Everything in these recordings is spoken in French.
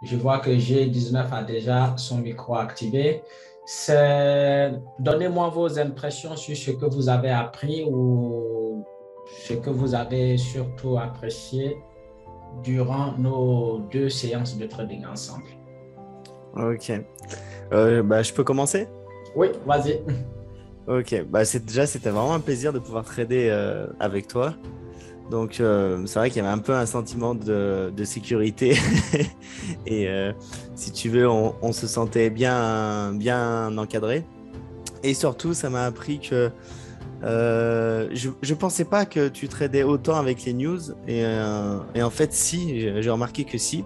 Je vois que G19 a déjà son micro activé. Donnez-moi vos impressions sur ce que vous avez appris ou ce que vous avez surtout apprécié durant nos 2 séances de trading ensemble. Ok. Je peux commencer? Oui, vas-y. Ok. C'était vraiment un plaisir de pouvoir trader avec toi. Donc, c'est vrai qu'il y avait un peu un sentiment de sécurité. Et si tu veux, on se sentait bien encadré. Et surtout, ça m'a appris que je ne pensais pas que tu tradais autant avec les news. Et en fait, si, j'ai remarqué que si.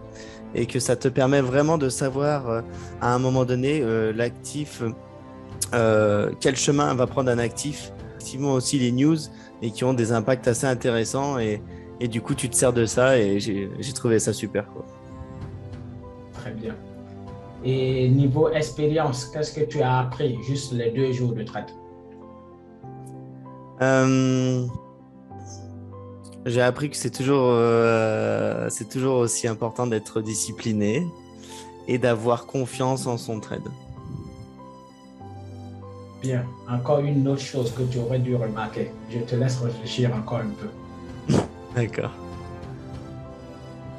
Et que ça te permet vraiment de savoir à un moment donné l'actif, quel chemin va prendre un actif. Effectivement aussi les news et qui ont des impacts assez intéressants. Et du coup, tu te sers de ça et j'ai trouvé ça super, quoi. Très bien. Et niveau expérience, qu'est-ce que tu as appris juste les 2 jours de trade? Euh, j'ai appris que c'est toujours aussi important d'être discipliné et d'avoir confiance en son trade. Bien. Encore une autre chose que tu aurais dû remarquer. Je te laisse réfléchir encore un peu. D'accord.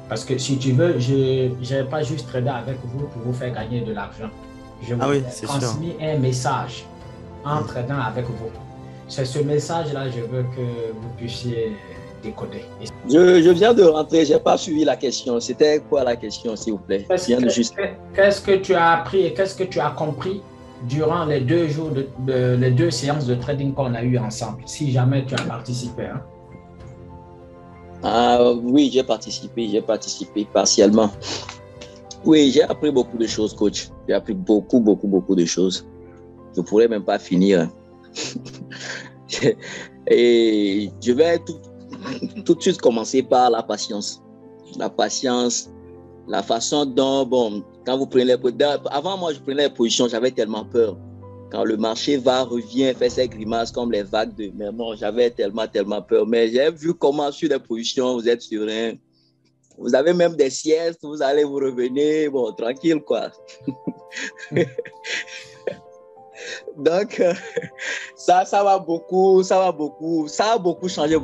Parce que si tu veux, je n'ai pas juste tradé avec vous pour vous faire gagner de l'argent. Je Ah vous oui, ai c'est sûr. transmis un message en tradant avec vous. C'est ce message-là, je veux que vous puissiez décoder. Je viens de rentrer, je n'ai pas suivi la question. C'était quoi la question, s'il vous plaît? Qu'est-ce que tu as appris et qu'est-ce que tu as compris durant les 2 jours, les 2 séances de trading qu'on a eues ensemble, si jamais tu as participé, hein? Ah oui, j'ai participé partiellement. Oui, j'ai appris beaucoup de choses, coach. J'ai appris beaucoup de choses. Je ne pourrais même pas finir. Et je vais tout de suite commencer par la patience. La patience, la façon dont, bon, quand vous prenez avant moi, je prenais les positions, j'avais tellement peur. Quand le marché revient, fait ses grimaces comme les vagues de mer. Non, j'avais tellement peur. Mais j'ai vu comment sur des positions, vous êtes serein. Vous avez même des siestes, vous allez vous revenir, bon, tranquille, quoi. Donc, ça a beaucoup changé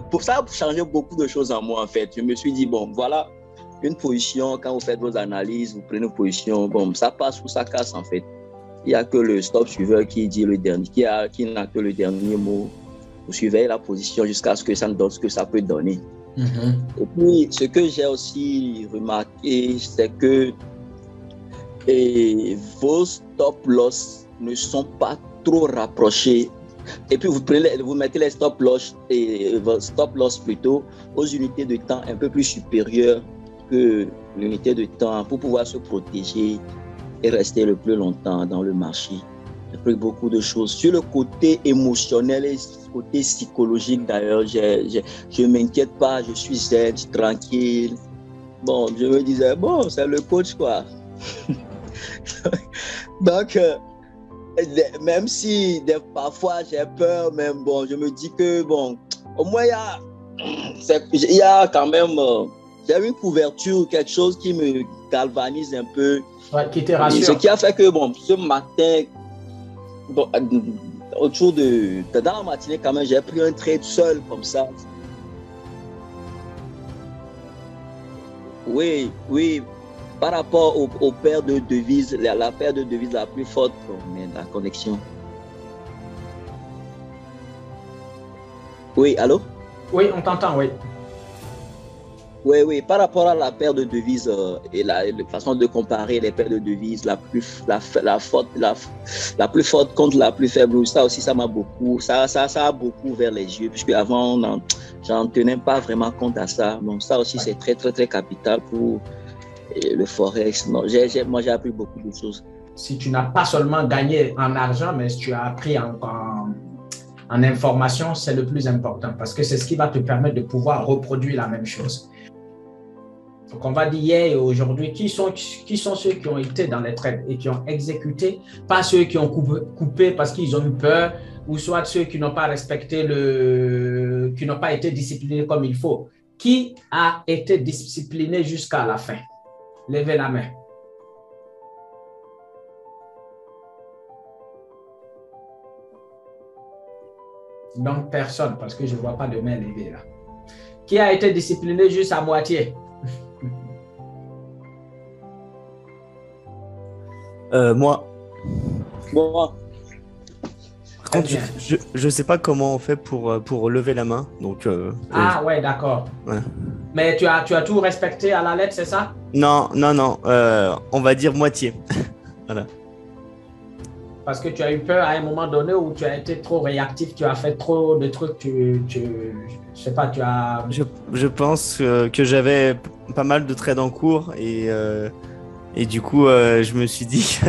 beaucoup de choses en moi, en fait. Je me suis dit, bon, voilà, une position, quand vous faites vos analyses, vous prenez une position, bon, ça passe ou ça casse, en fait. Il n'y a que le stop suiveur qui dit le dernier, qui n'a que le dernier mot. Vous suivez la position jusqu'à ce que ça ne donne ce que ça peut donner. Et puis, ce que j'ai aussi remarqué, c'est que vos stop loss ne sont pas trop rapprochés. Et puis, vous mettez les stop loss plutôt aux unités de temps un peu plus supérieures que l'unité de temps pour pouvoir se protéger et rester le plus longtemps dans le marché. J'ai appris beaucoup de choses. Sur le côté émotionnel et le côté psychologique, d'ailleurs, je ne m'inquiète pas, je suis zen, tranquille. Bon, je me disais, bon, c'est le coach, quoi. Donc, même si parfois j'ai peur, même bon, je me dis que, bon, au moins, il y a quand même, j'ai une couverture, quelque chose qui me galvanise un peu. Ouais, qui te rassure. Ce qui a fait que, bon, ce matin, bon, dans la matinée, quand même, j'ai pris un trade seul, comme ça. Oui, par rapport aux paires de devises, la paire de devises la plus forte, mais la connexion. Oui, allô? Oui, on t'entend, oui. Oui, par rapport à la paire de devises et la façon de comparer les paires de devises, la plus forte contre la plus faible, ça aussi, ça a beaucoup ouvert les yeux, puisque avant, j'en tenais pas vraiment compte à ça. Donc, ça aussi, c'est très, très, très capital pour le Forex. Non, moi, j'ai appris beaucoup de choses. Si tu n'as pas seulement gagné en argent, mais si tu as appris en information, c'est le plus important parce que c'est ce qui va te permettre de pouvoir reproduire la même chose. Donc, on va dire hier et aujourd'hui, qui sont ceux qui ont été dans les trades et qui ont exécuté, pas ceux qui ont coupé parce qu'ils ont eu peur, ou soit ceux qui n'ont pas respecté qui n'ont pas été disciplinés comme il faut. Qui a été discipliné jusqu'à la fin? Levez la main. Donc, personne, parce que je ne vois pas de main levée là. Qui a été discipliné juste à moitié? Moi. Bon, Par contre, je sais pas comment on fait pour lever la main. Donc, ah ouais, d'accord. Ouais. Mais tu as tout respecté à la lettre, c'est ça? Non. On va dire moitié. Voilà. Parce que tu as eu peur à un moment donné où tu as été trop réactif, tu as fait trop de trucs, je sais pas, tu as... Je pense que j'avais pas mal de trades en cours et du coup, je me suis dit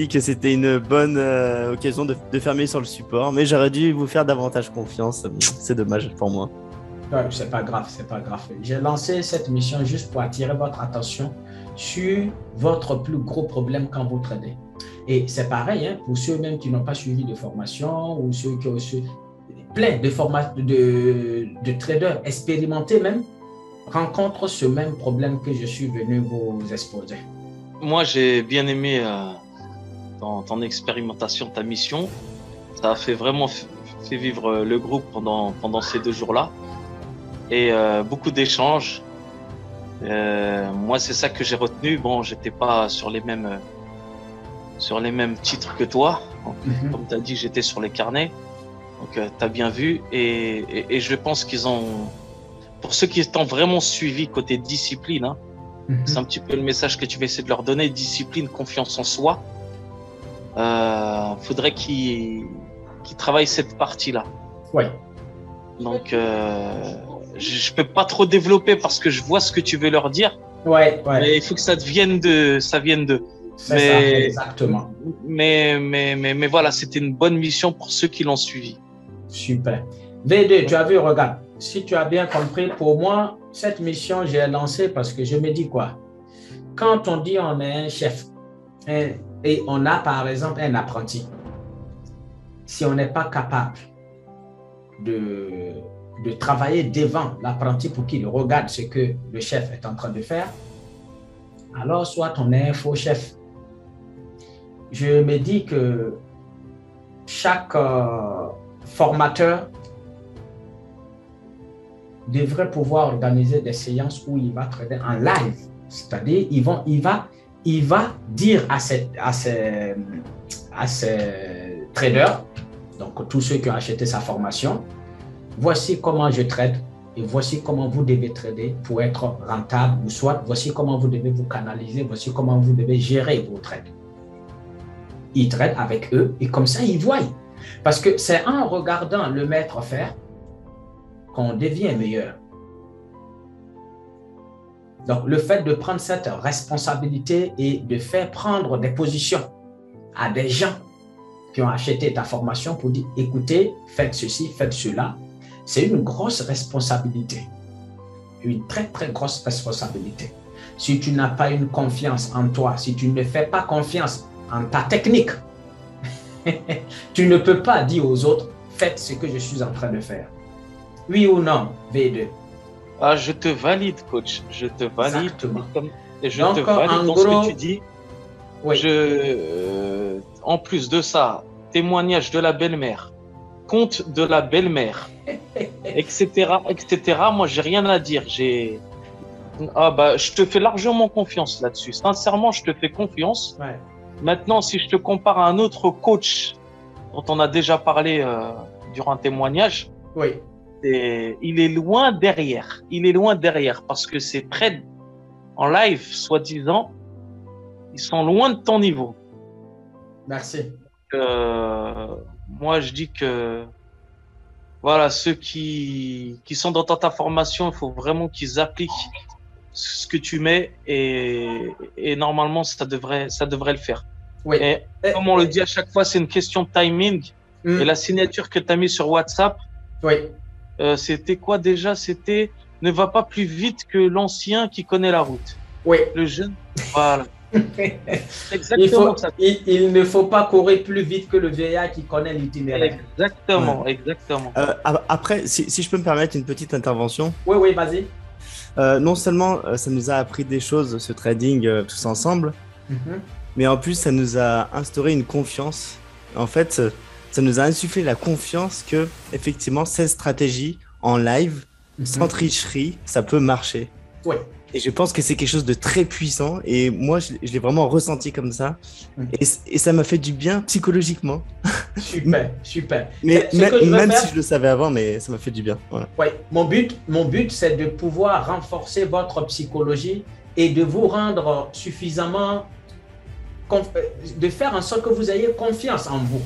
que c'était une bonne occasion de fermer sur le support, mais j'aurais dû vous faire davantage confiance. C'est dommage pour moi. Ouais, c'est pas grave, c'est pas grave. J'ai lancé cette mission juste pour attirer votre attention sur votre plus gros problème quand vous tradez. Et c'est pareil, hein, pour ceux même qui n'ont pas suivi de formation ou ceux qui ont plein de traders expérimentés même rencontrent ce même problème que je suis venu vous exposer. Moi, j'ai bien aimé ton expérimentation, ta mission. Ça a fait vraiment fait vivre le groupe pendant ces 2 jours-là. Et beaucoup d'échanges. Moi, c'est ça que j'ai retenu. Bon, j'étais pas sur les mêmes titres que toi. Donc, comme tu as dit, j'étais sur les carnets. Donc, tu as bien vu. Et je pense qu'ils ont... Pour ceux qui t'ont vraiment suivi côté discipline, hein, c'est un petit peu le message que tu vas essayer de leur donner. Discipline, confiance en soi. Faudrait qu'ils travaillent cette partie-là. Oui. Donc, je peux pas trop développer parce que je vois ce que tu veux leur dire. Ouais. Mais il faut que ça vienne d'eux. C'est ça, exactement. Mais voilà, c'était une bonne mission pour ceux qui l'ont suivi. Super. V2, tu as vu, regarde, si tu as bien compris, pour moi, cette mission, j'ai lancée parce que je me dis quoi? Quand on dit on est un chef et on a par exemple un apprenti, si on n'est pas capable de travailler devant l'apprenti pour qu'il regarde ce que le chef est en train de faire, alors soit on est un faux chef. Je me dis que chaque formateur devrait pouvoir organiser des séances où il va trader en live. C'est-à-dire, il va dire à ces traders, donc tous ceux qui ont acheté sa formation, voici comment je trade et voici comment vous devez trader pour être rentable, ou soit voici comment vous devez vous canaliser, voici comment vous devez gérer vos trades. Ils tradent avec eux et comme ça, ils voient. Parce que c'est en regardant le maître faire qu'on devient meilleur. Donc, le fait de prendre cette responsabilité et de faire prendre des positions à des gens qui ont acheté ta formation pour dire, écoutez, faites ceci, faites cela, c'est une grosse responsabilité. Une très, très grosse responsabilité. Si tu n'as pas une confiance en toi, si tu ne fais pas confiance en ta technique, tu ne peux pas dire aux autres, faites ce que je suis en train de faire. Oui ou non, V2? Ah, je te valide, coach. Je te valide. Exactement. Et je te valide dans ce que tu dis. Oui. En plus de ça, témoignage de la belle-mère, conte de la belle-mère, etc., etc. Moi, j'ai rien à dire. Je te fais largement confiance là-dessus. Sincèrement, je te fais confiance. Ouais. Maintenant, si je te compare à un autre coach dont on a déjà parlé durant un témoignage, Oui. il est loin derrière. Il est loin derrière parce que ces trades en live, soi-disant, ils sont loin de ton niveau. Merci. Moi, je dis que voilà, ceux qui sont dans ta formation, il faut vraiment qu'ils appliquent ce que tu mets et normalement, ça devrait le faire. Oui. Et comme on le dit à chaque fois, c'est une question de timing. Et la signature que tu as mise sur WhatsApp, oui. C'était quoi déjà? C'était ne va pas plus vite que l'ancien qui connaît la route. Oui. Le jeune, voilà. Exactement ça. Il ne faut pas courir plus vite que le vieillard qui connaît l'itinéraire. Exactement, Ouais. exactement. Après, si je peux me permettre une petite intervention. Oui, vas-y. Non seulement ça nous a appris des choses, ce trading tous ensemble, mais en plus ça nous a instauré une confiance. En fait, ça nous a insufflé la confiance que, effectivement, cette stratégie en live, sans tricherie, ça peut marcher. Oui. Et je pense que c'est quelque chose de très puissant. Et moi, je l'ai vraiment ressenti comme ça. Et ça m'a fait du bien psychologiquement. Super, super. Mais même si je le savais avant, mais ça m'a fait du bien. Voilà. Oui, mon but, c'est de pouvoir renforcer votre psychologie et de vous rendre suffisamment, de faire en sorte que vous ayez confiance en vous.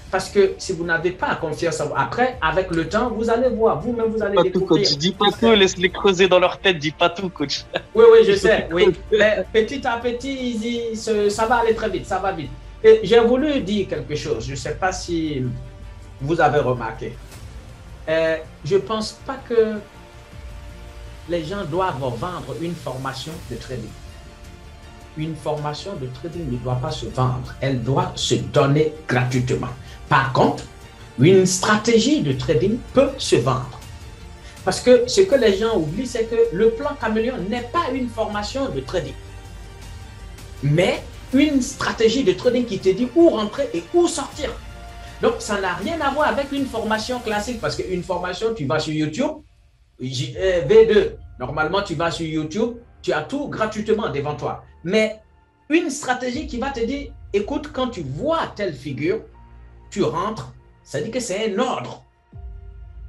Parce que si vous n'avez pas confiance en vous, après, avec le temps, vous allez voir, vous-même, vous allez découvrir. Coach, dis pas tout, laisse-les creuser dans leur tête, dis pas tout, coach. Oui, je sais, oui. Mais petit à petit, ça va aller très vite, ça va vite. Et j'ai voulu dire quelque chose, je ne sais pas si vous avez remarqué. Je ne pense pas que les gens doivent vendre une formation de trading. Une formation de trading ne doit pas se vendre, elle doit se donner gratuitement. Par contre, une stratégie de trading peut se vendre. Parce que ce que les gens oublient, c'est que le plan Caméléon n'est pas une formation de trading, mais une stratégie de trading qui te dit où rentrer et où sortir. Donc, ça n'a rien à voir avec une formation classique, parce qu'une formation, tu vas sur YouTube, V2, normalement, tu vas sur YouTube, tu as tout gratuitement devant toi. Mais une stratégie qui va te dire, écoute, quand tu vois telle figure, tu rentres, ça dit que c'est un ordre.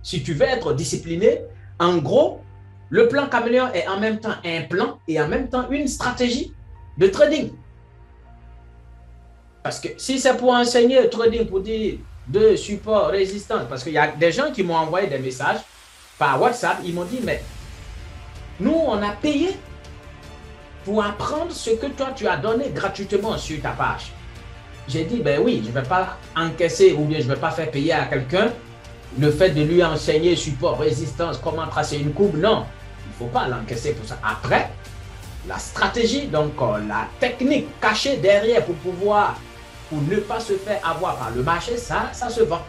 Si tu veux être discipliné, en gros, le plan Caméléon est en même temps un plan et en même temps une stratégie de trading. Parce que si c'est pour enseigner le trading, pour dire de support, résistance, parce qu'il y a des gens qui m'ont envoyé des messages par WhatsApp, ils m'ont dit, mais nous, on a payé pour apprendre ce que toi, tu as donné gratuitement sur ta page. J'ai dit, ben oui, je ne vais pas encaisser ou bien je ne vais pas faire payer à quelqu'un le fait de lui enseigner support, résistance, comment tracer une courbe. Non, il ne faut pas l'encaisser pour ça. Après, la stratégie, donc la technique cachée derrière pour ne pas se faire avoir par le marché, ça se vend.